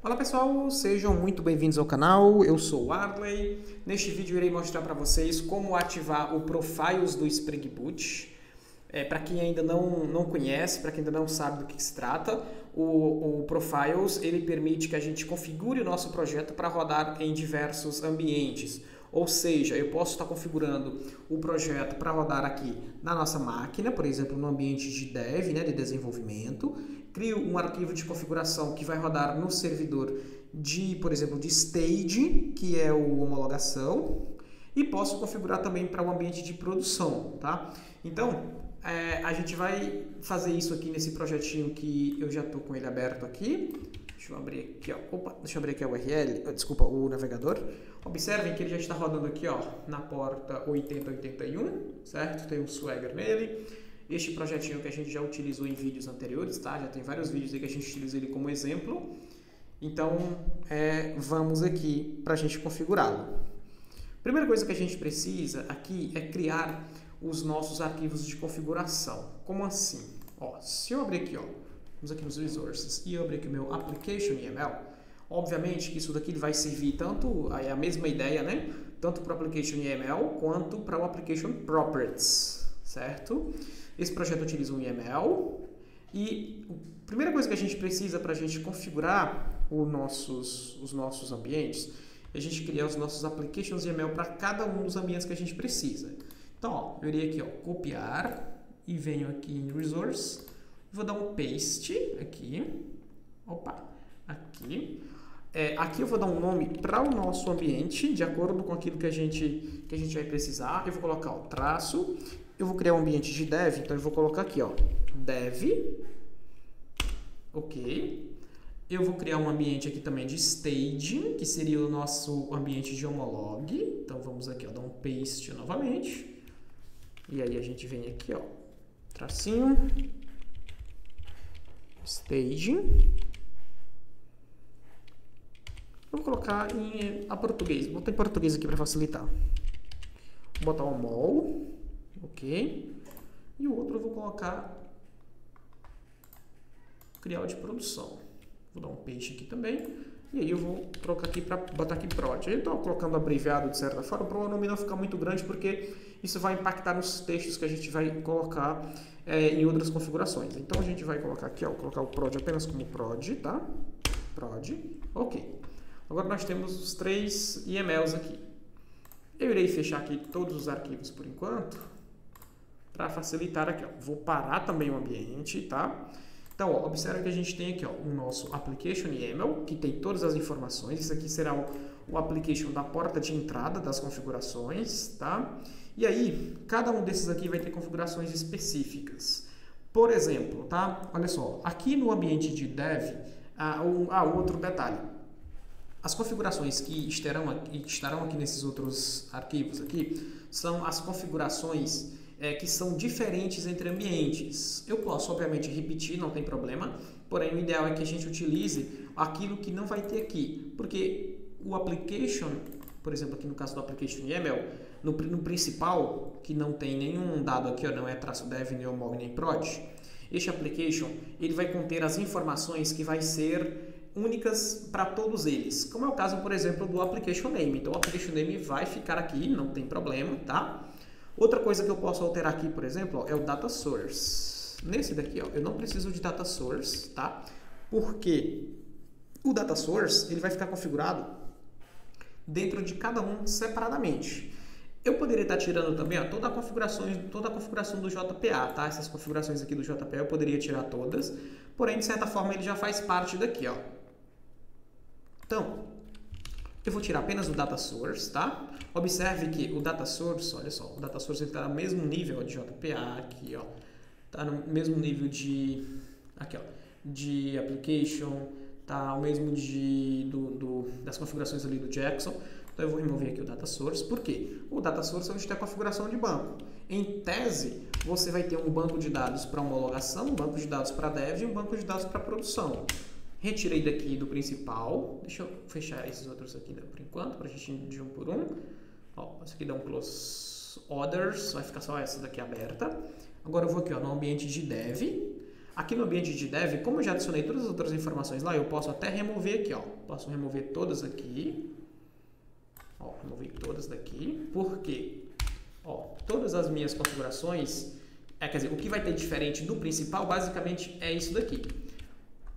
Olá pessoal, sejam muito bem-vindos ao canal, eu sou o Arley. Neste vídeo eu irei mostrar para vocês como ativar o Profiles do Spring Boot. Para quem ainda não conhece, para quem ainda não sabe do que se trata, o Profiles ele permite que a gente configure o nosso projeto para rodar em diversos ambientes. Ou seja, eu posso estar configurando o projeto para rodar aqui na nossa máquina, por exemplo, no ambiente de dev, de desenvolvimento. Crio um arquivo de configuração que vai rodar no servidor por exemplo, de stage, que é o homologação, e posso configurar também para o ambiente de produção, tá? Então, a gente vai fazer isso aqui nesse projetinho que eu já estou com ele aberto aqui. Deixa eu abrir aqui, deixa eu abrir aqui a URL, desculpa, o navegador. Observem que ele já está rodando aqui, na porta 8081, certo? Tem um Swagger nele. Este projetinho que a gente já utilizou em vídeos anteriores, tá? Já tem vários vídeos aí que a gente utiliza ele como exemplo. Então, vamos aqui para a gente configurá-lo. Primeira coisa que a gente precisa aqui é criar os nossos arquivos de configuração. Como assim? Se eu abrir aqui, vamos aqui nos Resources, e eu abrir aqui o meu Application YAML, obviamente que isso daqui vai servir tanto, é a mesma ideia, né? Tanto para o Application YAML quanto para o Application Properties, certo? Esse projeto utiliza um YAML e a primeira coisa que a gente precisa para a gente configurar os nossos ambientes é a gente criar os nossos Applications YAML para cada um dos ambientes que a gente precisa. Então, eu iria aqui, copiar e venho aqui em Resource, vou dar um paste aqui, aqui. Aqui eu vou dar um nome para o nosso ambiente, de acordo com aquilo que a gente vai precisar. Eu vou colocar o traço, eu vou criar um ambiente de dev, então eu vou colocar aqui, dev, ok. Eu vou criar um ambiente aqui também de staging, que seria o nosso ambiente de homolog. Então vamos aqui, dar um paste novamente. E aí a gente vem aqui, tracinho, staging. Vou colocar em português. Vou botar em português aqui para facilitar. Vou botar o mol, ok. E o outro eu vou colocar criar o de produção. Vou dar um paste aqui também. E aí eu vou trocar aqui para botar aqui prod. Eu estou colocando abreviado de certa forma para o nome não ficar muito grande, porque isso vai impactar nos textos que a gente vai colocar em outras configurações. Então a gente vai colocar aqui, vou colocar o prod apenas como prod, tá? Prod, ok. Agora nós temos os 3 YAMLs aqui. Eu irei fechar aqui todos os arquivos por enquanto, para facilitar aqui. Vou parar também o ambiente, tá? Então, observe que a gente tem aqui o nosso Application YAML, que tem todas as informações. Isso aqui será o application da porta de entrada das configurações, tá? E aí, cada um desses aqui vai ter configurações específicas. Por exemplo, tá? Olha só, aqui no ambiente de dev, outro detalhe. As configurações que estarão aqui nesses outros arquivos aqui são as configurações que são diferentes entre ambientes. Eu posso, obviamente, repetir, não tem problema, porém o ideal é que a gente utilize aquilo que não vai ter aqui, porque o application, por exemplo, aqui no caso do application YAML, no principal, que não tem nenhum dado aqui, não é -dev, nem homolog, nem prod, este application ele vai conter as informações que vai ser únicas para todos eles, como é o caso, por exemplo, do application name. Então, o application name vai ficar aqui, não tem problema, tá? Outra coisa que eu posso alterar aqui, por exemplo, é o data source. Nesse daqui, eu não preciso de data source, tá? Porque o data source ele vai ficar configurado dentro de cada um separadamente. Eu poderia estar tirando também toda a configuração do JPA, tá? Essas configurações aqui do JPA eu poderia tirar todas, porém, de certa forma, ele já faz parte daqui, Então, eu vou tirar apenas o data source, tá? Observe que o data source, olha só, o data source está no mesmo nível de JPA aqui, Tá no mesmo nível de application, tá o mesmo das configurações ali do Jackson. Então eu vou remover aqui o data source. Por quê? O data source é onde tem a configuração de banco. Em tese, você vai ter um banco de dados para homologação, um banco de dados para dev e um banco de dados para produção. Retirei daqui do principal. Deixa eu fechar esses outros aqui por enquanto, para a gente ir de um por um. Esse aqui dá um close others, vai ficar só essa daqui aberta. Agora eu vou aqui no ambiente de dev. Aqui no ambiente de dev, como eu já adicionei todas as outras informações lá, eu posso até remover aqui, ó. Posso remover todas aqui. Ó, removi todas daqui. Por quê? Ó, todas as minhas configurações, quer dizer, o que vai ter diferente do principal, basicamente, é isso daqui.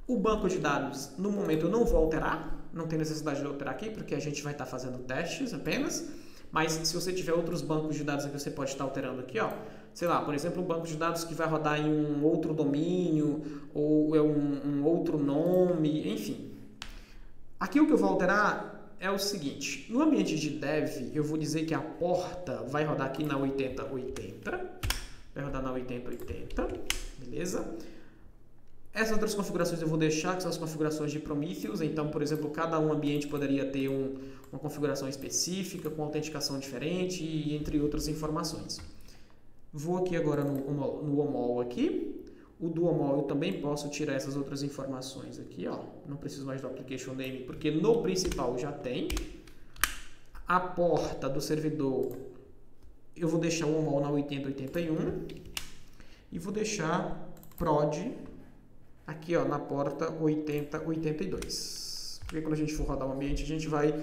O banco de dados, no momento, eu não vou alterar. Não tem necessidade de alterar aqui, porque a gente vai estar fazendo testes apenas. Mas se você tiver outros bancos de dados que você pode estar alterando aqui, ó. Sei lá, por exemplo, um banco de dados que vai rodar em um outro domínio, ou é um outro nome, enfim. Aqui o que eu vou alterar é o seguinte. No ambiente de dev, eu vou dizer que a porta vai rodar aqui na 8080. Vai rodar na 8080, beleza? Essas outras configurações eu vou deixar, que são as configurações de Prometheus. Então, por exemplo, cada um ambiente poderia ter uma configuração específica, com autenticação diferente, e entre outras informações. Vou aqui agora no OMOL aqui. O do OMOL eu também posso tirar essas outras informações aqui, ó. Não preciso mais do application name, porque no principal já tem. A porta do servidor, eu vou deixar o OMOL na 8081 e vou deixar prod aqui, ó, na porta 8082. Porque quando a gente for rodar o ambiente, a gente vai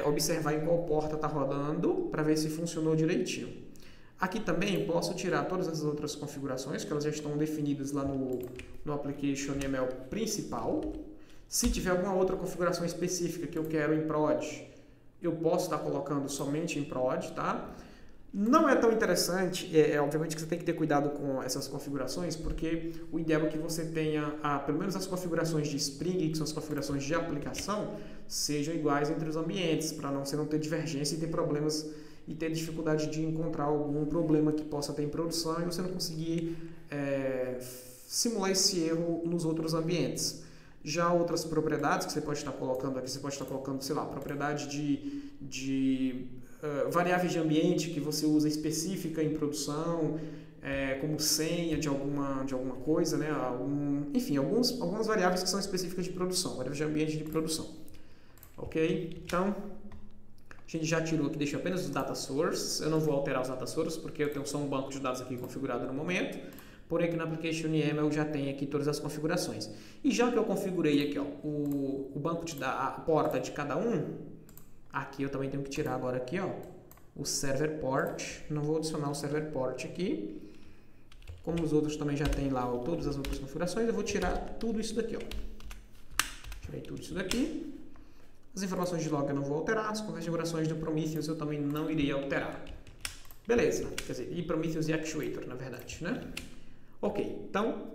observar em qual porta está rodando para ver se funcionou direitinho. Aqui também posso tirar todas as outras configurações, que elas já estão definidas lá no application YAML principal. Se tiver alguma outra configuração específica que eu quero em prod, eu posso estar colocando somente em prod, tá? Não é tão interessante, obviamente que você tem que ter cuidado com essas configurações, porque o ideal é que você tenha, pelo menos as configurações de Spring, que são as configurações de aplicação, sejam iguais entre os ambientes, para você não ter divergência e ter problemas e ter dificuldade de encontrar algum problema que possa ter em produção e você não conseguir simular esse erro nos outros ambientes. Já outras propriedades que você pode estar colocando aqui, você pode estar colocando, sei lá, propriedade de variáveis de ambiente que você usa específica em produção, como senha de alguma coisa, né? Enfim, algumas variáveis que são específicas de produção, variáveis de ambiente de produção. Ok? Então, a gente já tirou aqui, deixou apenas os data sources. Eu não vou alterar os data sources porque eu tenho só um banco de dados aqui configurado no momento. Porém, aqui no application YAML eu já tenho aqui todas as configurações. E já que eu configurei aqui, ó, o banco de dados, a porta de cada um, aqui eu também tenho que tirar agora aqui, ó, o server port. Não vou adicionar o server port aqui. Como os outros também já tem lá, ó, todas as outras configurações, eu vou tirar tudo isso daqui, ó. Tirei tudo isso daqui. As informações de log eu não vou alterar, as configurações do Prometheus eu também não irei alterar. Beleza, quer dizer, e Prometheus e Actuator, na verdade, né? Ok, então,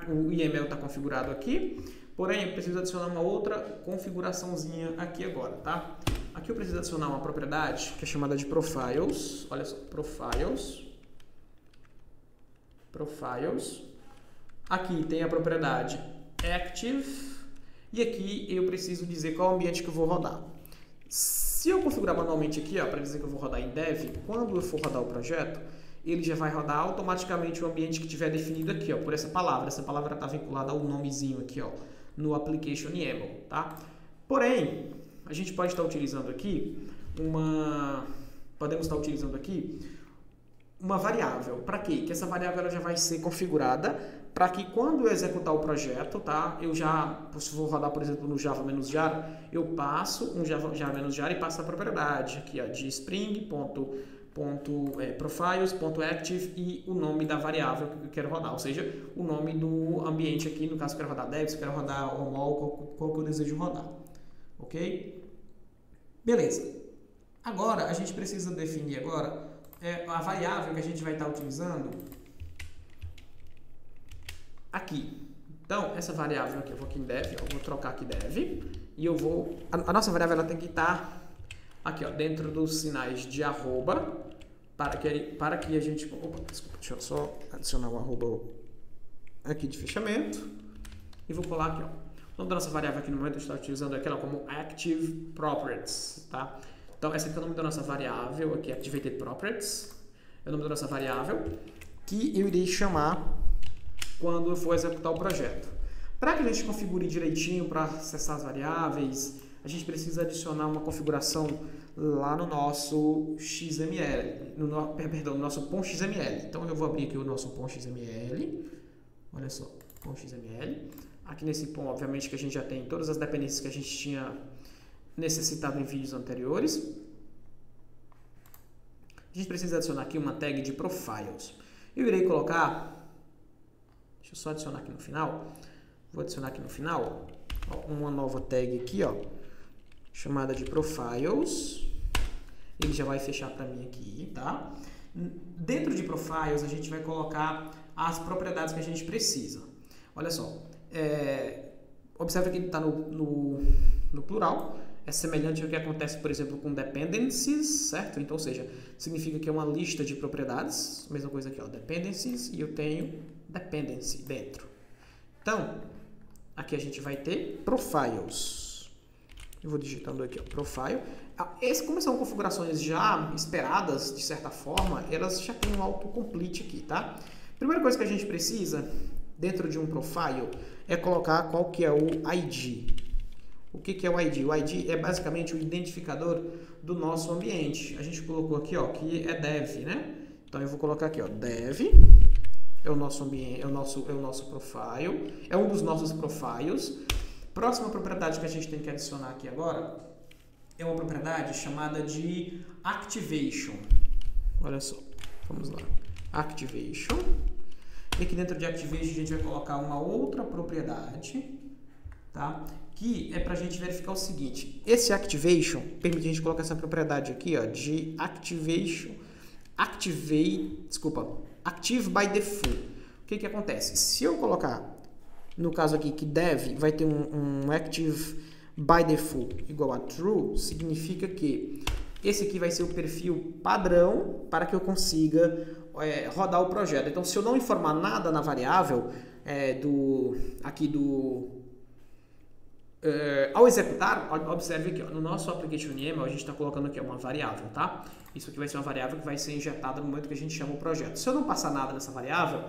o YAML está configurado aqui, porém eu preciso adicionar uma outra configuraçãozinha aqui agora, tá? Aqui eu preciso adicionar uma propriedade que é chamada de Profiles, olha só, Profiles. Aqui tem a propriedade Active. E aqui eu preciso dizer qual ambiente que eu vou rodar. Se eu configurar manualmente aqui, para dizer que eu vou rodar em dev, quando eu for rodar o projeto, ele já vai rodar automaticamente o ambiente que tiver definido aqui, ó, por essa palavra. Essa palavra está vinculada ao nomezinho aqui, ó, no application YAML, tá? Porém, a gente pode estar utilizando aqui uma variável. Para quê? Que essa variável ela já vai ser configurada para que quando eu executar o projeto, tá? Se for rodar, por exemplo, no Java -jar, eu passo um Java -jar e passo a propriedade aqui, ó, de Spring.profiles.active e o nome da variável que eu quero rodar, ou seja, o nome do ambiente aqui, no caso eu quero rodar dev, se eu quero rodar OMOL, qual que eu desejo rodar, ok? Beleza. Agora, a gente precisa definir agora a variável que a gente vai estar utilizando aqui. Então, essa variável aqui, eu vou aqui em dev, eu vou trocar aqui dev, e eu vou... A nossa variável ela tem que estar aqui, ó, dentro dos sinais de arroba, para que a gente... Opa, desculpa, deixa eu só adicionar o arroba aqui de fechamento, e vou colar aqui, ó. O nome da nossa variável aqui no momento, a gente está utilizando aquela como Active Properties, tá? Então, essa aqui é o nome da nossa variável, aqui, Activated Properties, é o nome da nossa variável, que eu irei chamar quando eu for executar o projeto. Para que a gente configure direitinho para acessar as variáveis, a gente precisa adicionar uma configuração lá no nosso XML, no nosso POM XML. Então, eu vou abrir aqui o nosso POM XML, Olha só, com XML. Aqui nesse POM, obviamente, que a gente já tem todas as dependências que a gente tinha necessitado em vídeos anteriores. A gente precisa adicionar aqui uma tag de profiles. Eu irei colocar, deixa eu só adicionar aqui no final. Vou adicionar aqui no final, ó, uma nova tag aqui, ó, chamada de profiles. Ele já vai fechar para mim aqui, tá? Dentro de profiles, a gente vai colocar as propriedades que a gente precisa. Olha só, observa que ele está no plural. É semelhante ao que acontece, por exemplo, com dependencies, certo? Então, ou seja, significa que é uma lista de propriedades. Mesma coisa aqui, ó, dependencies, e eu tenho dependency dentro. Então, aqui a gente vai ter profiles. Eu vou digitando aqui, ó, profile. Como são configurações já esperadas, de certa forma, elas já têm um autocomplete aqui, tá? Primeira coisa que a gente precisa, dentro de um profile, é colocar qual que é o ID. O que é o ID? O ID é basicamente o identificador do nosso ambiente. A gente colocou aqui, ó, que é dev, né? Então eu vou colocar aqui, ó, dev é o nosso ambiente, é o nosso profile, é um dos nossos profiles. Próxima propriedade que a gente tem que adicionar aqui agora é uma propriedade chamada de activation. Olha só, vamos lá. Activation. E aqui dentro de activation a gente vai colocar uma outra propriedade, tá? Que é para a gente verificar o seguinte: esse activation permite a gente colocar essa propriedade aqui, ó, de activation, active by default. O que acontece? Se eu colocar, no caso aqui, que dev vai ter um active by default igual a true, significa que esse aqui vai ser o perfil padrão para que eu consiga rodar o projeto. Então, se eu não informar nada na variável ao executar, observe aqui, ó, no nosso application YAML a gente está colocando aqui uma variável, tá? Isso aqui vai ser uma variável que vai ser injetada no momento que a gente chama o projeto. Se eu não passar nada nessa variável,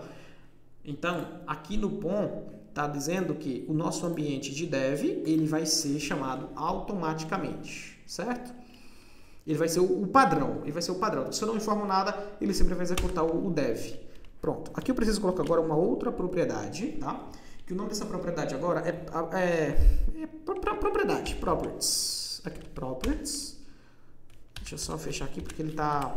então aqui no POM está dizendo que o nosso ambiente de dev ele vai ser chamado automaticamente, certo? Ele vai ser o padrão, Se eu não informo nada, ele sempre vai executar o dev. Pronto. Aqui eu preciso colocar agora uma outra propriedade, tá? Que o nome dessa propriedade agora propriedade, properties. Aqui, properties. Deixa eu só fechar aqui porque ele tá...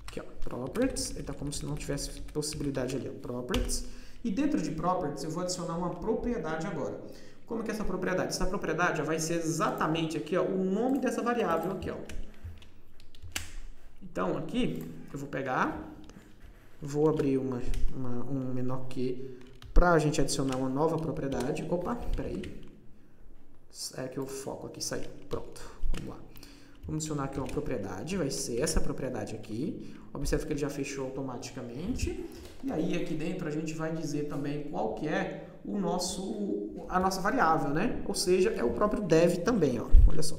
Aqui, ó, properties. Ele tá como se não tivesse possibilidade ali, ó, properties. E dentro de properties eu vou adicionar uma propriedade agora. Como que é essa propriedade? Essa propriedade vai ser exatamente aqui, ó, o nome dessa variável aqui, ó. Então, aqui eu vou pegar, vou abrir um menor que para a gente adicionar uma nova propriedade. Opa, peraí. É que eu foco aqui, saiu. Pronto, vamos lá. Vamos adicionar aqui uma propriedade, vai ser essa propriedade aqui. Observe que ele já fechou automaticamente. E aí aqui dentro a gente vai dizer também qual que é a nossa variável, né? Ou seja, é o próprio dev também, ó. Olha só.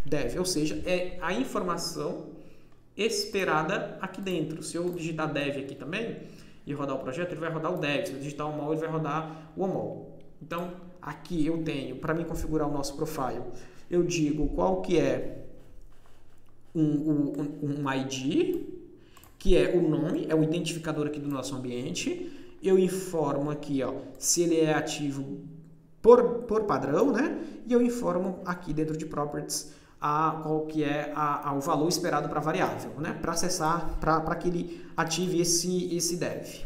Dev, ou seja, é a informação esperada aqui dentro. Se eu digitar dev aqui também e rodar o projeto, ele vai rodar o dev. Se eu digitar o mol, ele vai rodar o mol. Então, aqui eu tenho, para mim configurar o nosso profile, eu digo qual que é um ID, que é o nome, é o identificador aqui do nosso ambiente. Eu informo aqui, ó, se ele é ativo por padrão, né? E eu informo aqui dentro de properties qual que é o valor esperado para a variável, né? Para acessar, para que ele ative esse dev.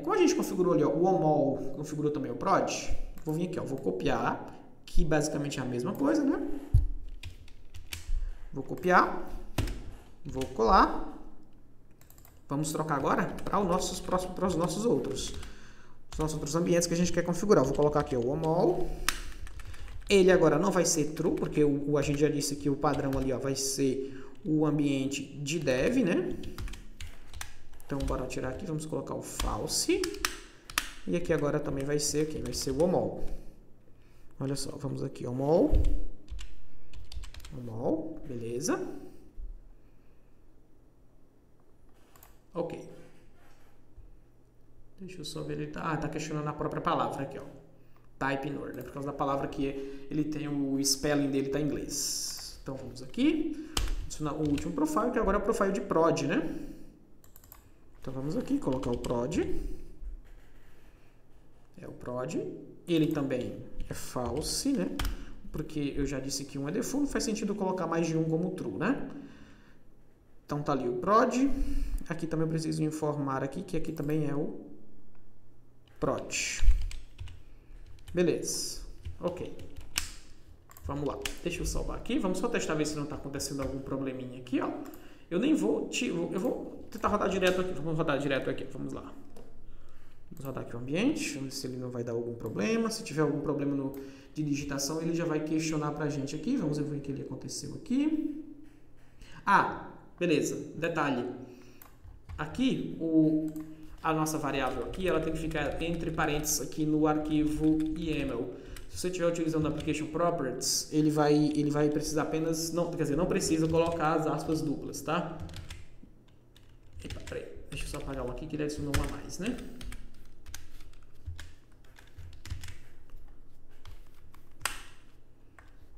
Como a gente configurou ali, ó, o omol configurou também o prod, vou vir aqui, ó, vou copiar, que basicamente é a mesma coisa, né? Vou copiar, vou colar. Vamos trocar agora para os nossos outros ambientes que a gente quer configurar. Vou colocar aqui o omol. Ele agora não vai ser true, porque a gente já disse que o padrão ali, ó, vai ser o ambiente de dev, né? Então, bora tirar aqui, vamos colocar o false. E aqui agora também vai ser o quê? Vai ser o omol. Olha só, vamos aqui, omol. Omol, beleza. Ok. Deixa eu só ver, ele tá questionando a própria palavra aqui, ó. Type in order, por causa da palavra que ele tem, o spelling dele tá em inglês. Então vamos aqui, adicionar o último profile, que agora é o profile de prod, né? Então vamos aqui colocar o prod. É o prod. Ele também é false, né? Porque eu já disse que um é default, não faz sentido colocar mais de um como true, né? Então tá ali o prod. Aqui também eu preciso informar aqui que aqui também é o prod. Beleza. Ok. Vamos lá. Deixa eu salvar aqui. Vamos só testar ver se não está acontecendo algum probleminha aqui, ó. Eu nem vou... Eu vou tentar rodar direto aqui. Vamos rodar direto aqui. Vamos lá. Vamos rodar aqui o ambiente. Vamos ver se ele não vai dar algum problema. Se tiver algum problema de digitação, ele já vai questionar pra gente aqui. Vamos ver o que ele aconteceu aqui. Ah, beleza. Detalhe. Aqui, a nossa variável aqui, ela tem que ficar entre parênteses aqui no arquivo YAML. Se você estiver utilizando o Application Properties, ele vai precisar apenas... Não, quer dizer, não precisa colocar as aspas duplas, tá? Epa, peraí. Deixa eu só apagar um aqui que ele adicionou uma a mais, né?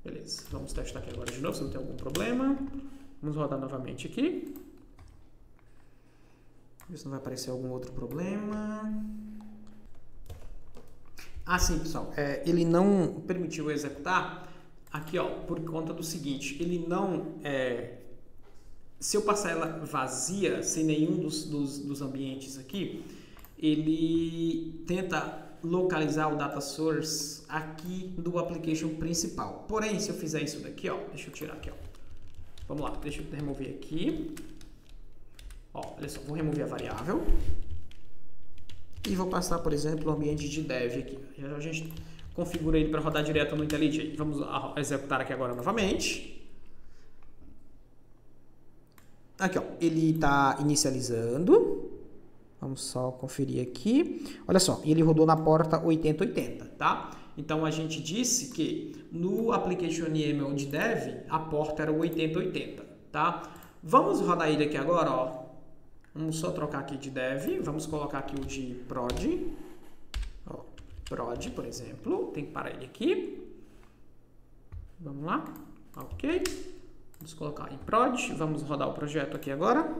Beleza. Vamos testar aqui agora de novo, se não tem algum problema. Vamos rodar novamente aqui. Ver se não vai aparecer algum outro problema. Ah, sim, pessoal. Ele não permitiu executar aqui, ó, por conta do seguinte. Ele não... se eu passar ela vazia, sem nenhum dos ambientes aqui, ele tenta localizar o data source aqui do application principal. Porém, se eu fizer isso daqui, ó, deixa eu tirar aqui, ó. Vamos lá, deixa eu remover aqui. Ó, olha só, vou remover a variável. E vou passar, por exemplo, o ambiente de dev aqui. A gente configura ele para rodar direto no IntelliJ. Vamos executar aqui agora novamente. Aqui, ó, ele está inicializando. Vamos só conferir aqui. Olha só, ele rodou na porta 8080, tá? Então, a gente disse que no Application YAML de dev, a porta era o 8080, tá? Vamos rodar ele aqui agora, ó. Vamos só trocar aqui de dev, vamos colocar aqui o de prod. Ó, prod, por exemplo, tem que parar ele aqui. Vamos lá, ok. Vamos colocar em prod, vamos rodar o projeto aqui agora.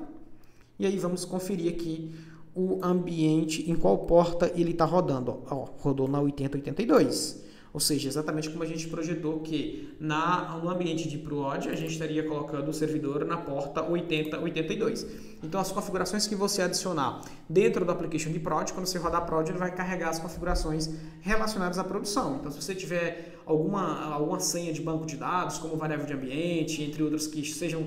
E aí vamos conferir aqui o ambiente, em qual porta ele está rodando. Ó, rodou na 8082. Ou seja, exatamente como a gente projetou que no ambiente de prod a gente estaria colocando o servidor na porta 8082. Então, as configurações que você adicionar dentro do application de prod, quando você rodar prod, ele vai carregar as configurações relacionadas à produção. Então, se você tiver alguma senha de banco de dados, como variável de ambiente, entre outras que sejam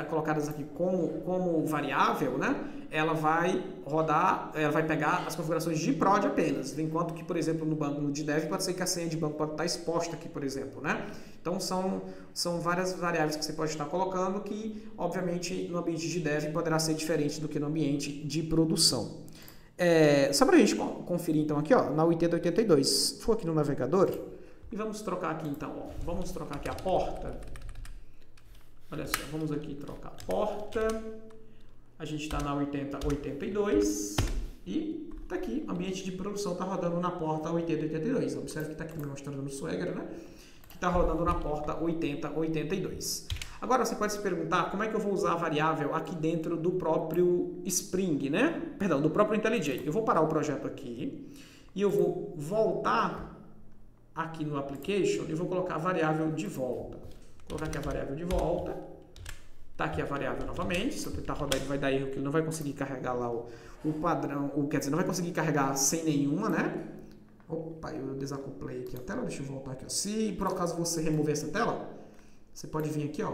colocadas aqui como variável, né? Ela vai rodar, ela vai pegar as configurações de prod apenas, enquanto que, por exemplo, no de dev pode ser que a senha de banco pode estar exposta aqui, por exemplo, né? Então, são várias variáveis que você pode estar colocando que, obviamente, no ambiente de dev poderá ser diferente do que no ambiente de produção. Só para a gente conferir, então, aqui, ó, na 8082, for aqui no navegador, e vamos trocar aqui, então, ó, vamos trocar aqui a porta. Olha só, vamos aqui trocar a porta. A gente está na 8082 e está aqui, o ambiente de produção está rodando na porta 8082. Observe que está aqui mostrando no Swagger, né? Que está rodando na porta 8082. Agora você pode se perguntar como é que eu vou usar a variável aqui dentro do próprio Spring, né? Perdão, do próprio IntelliJ. Eu vou parar o projeto aqui e eu vou voltar aqui no Application e vou colocar a variável de volta. Vou colocar aqui a variável de volta. Tá aqui a variável novamente. Se eu tentar rodar, ele vai dar erro, que ele não vai conseguir carregar lá o padrão, quer dizer, não vai conseguir carregar sem nenhuma, né? Opa, eu desacoplei aqui a tela, deixa eu voltar aqui, ó. Se por acaso você remover essa tela, você pode vir aqui, ó,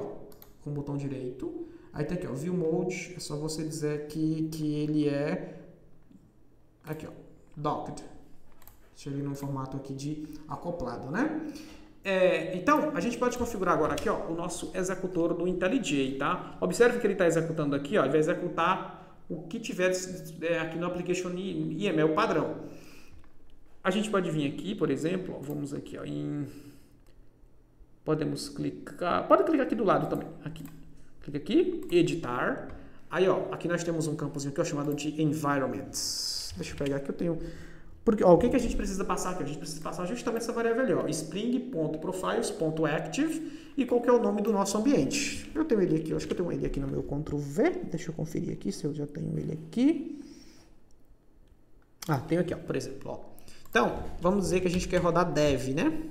com o botão direito. Aí tem aqui, ó, View Mode, é só você dizer que ele é, aqui, ó, Docked. Deixa ele no formato aqui de acoplado, né? Então, a gente pode configurar agora aqui, ó, o nosso executor do IntelliJ, tá? Observe que ele está executando aqui, ó, ele vai executar o que tiver aqui no Application YAML padrão. A gente pode vir aqui, por exemplo, ó, vamos aqui, ó, podemos clicar, pode clicar aqui do lado também, aqui. Clica aqui, editar. Aí, ó, aqui nós temos um campozinho que é chamado de Environments. Deixa eu pegar aqui, eu tenho Porque, ó, o que a gente precisa passar aqui? A gente precisa passar justamente essa variável ali, ó, spring.profiles.active e qual que é o nome do nosso ambiente. Eu tenho ele aqui, eu acho que eu tenho ele aqui no meu Ctrl V. Deixa eu conferir aqui se eu já tenho ele aqui. Ah, tenho aqui, ó, por exemplo, ó. Então, vamos dizer que a gente quer rodar dev, né?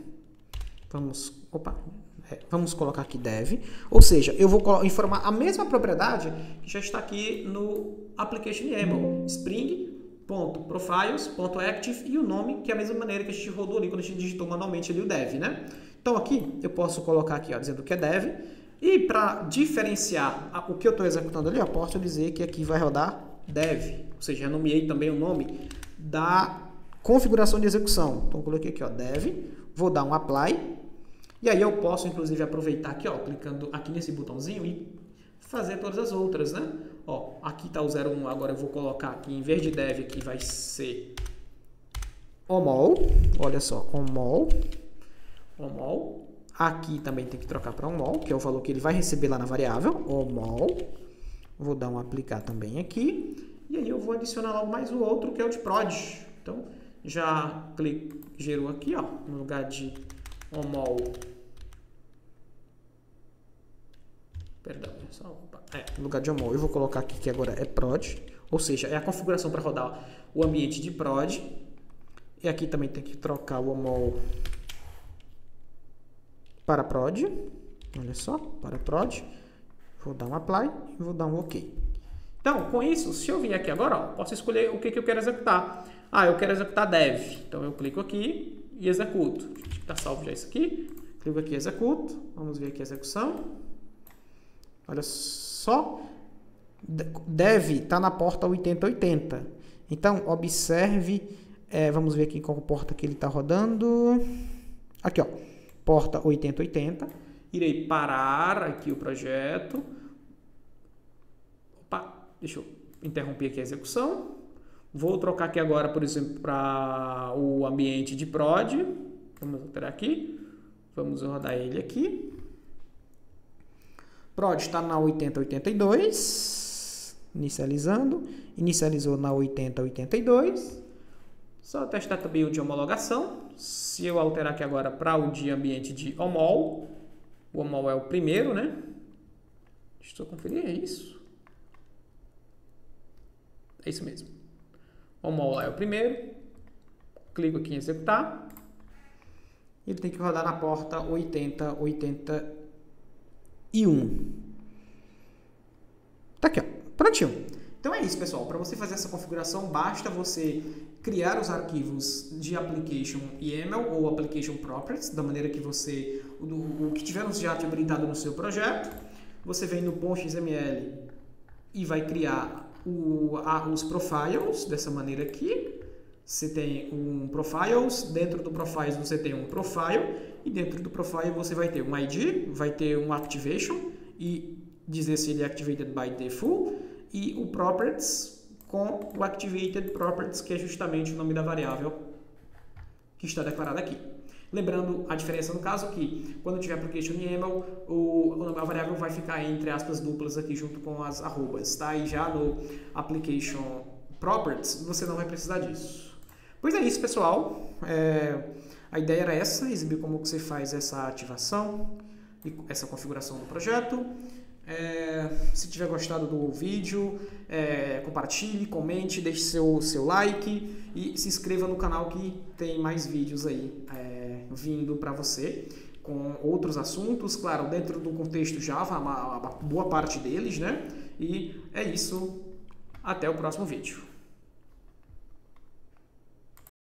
Vamos colocar aqui dev, ou seja, eu vou informar a mesma propriedade que já está aqui no application YAML, spring.profiles.active e o nome, que é a mesma maneira que a gente rodou ali quando a gente digitou manualmente ali o dev, né? Então aqui eu posso colocar aqui, ó, dizendo que é dev, e para diferenciar o que eu estou executando ali, eu posso dizer que aqui vai rodar dev, ou seja, eu nomeei também o nome da configuração de execução. Então eu coloquei aqui, ó, dev, vou dar um apply. E aí eu posso, inclusive, aproveitar aqui, ó, clicando aqui nesse botãozinho e fazer todas as outras, né? Ó, aqui tá o 01, agora eu vou colocar aqui, em vez de dev, aqui vai ser omol. Olha só, omol. Aqui também tem que trocar para omol, que é o valor que ele vai receber lá na variável, omol. Vou dar um aplicar também aqui. E aí eu vou adicionar logo mais o outro, que é o de prod. Então, já gerou aqui, ó, no lugar de omol. Perdão, no lugar de omol eu vou colocar aqui que agora é prod, ou seja, é a configuração para rodar o ambiente de prod. E aqui também tem que trocar o omol para prod. Olha só, para prod. Vou dar um apply e vou dar um OK. Então, com isso, se eu vir aqui agora, ó, posso escolher o que eu quero executar. Ah, eu quero executar dev. Então eu clico aqui e executo. Está salvo já isso aqui. Clico aqui e executo. Vamos ver aqui a execução. Olha só. Dev está na porta 8080. Então, observe. Vamos ver aqui qual porta que ele está rodando. Aqui, ó. Porta 8080. Irei parar aqui o projeto. Opa, deixa eu interromper aqui a execução. Vou trocar aqui agora, por exemplo, para o ambiente de prod. Vamos alterar aqui. Vamos rodar ele aqui. Prod está na 8082. Inicializando. Inicializou na 8082. Só testar também o de homologação. Se eu alterar aqui agora para o de ambiente de omol. O omol é o primeiro, né? Deixa eu conferir, é isso? É isso mesmo. Omol é o primeiro. Clico aqui em executar. Ele tem que rodar na porta 8081. Tá aqui, ó. Prontinho. Então é isso, pessoal. Para você fazer essa configuração, basta você criar os arquivos de application YAML ou application properties, da maneira que você, o que tivermos já habilitado no seu projeto. Você vem no .xml e vai criar os profiles dessa maneira aqui. Você tem um profiles, dentro do profiles você tem um profile e dentro do profile você vai ter um ID, vai ter um activation e dizer se ele é activated by default e o properties com o activated properties, que é justamente o nome da variável que está declarada aqui. Lembrando a diferença no caso que quando tiver application YAML, a variável vai ficar entre aspas duplas aqui junto com as arrobas, tá? E já no application properties você não vai precisar disso. Pois é isso, pessoal. A ideia era essa, exibir como que você faz essa ativação e essa configuração do projeto. Se tiver gostado do vídeo, compartilhe, comente, deixe seu like e se inscreva no canal que tem mais vídeos aí vindo para você com outros assuntos, claro, dentro do contexto Java, uma boa parte deles, né? E é isso, até o próximo vídeo.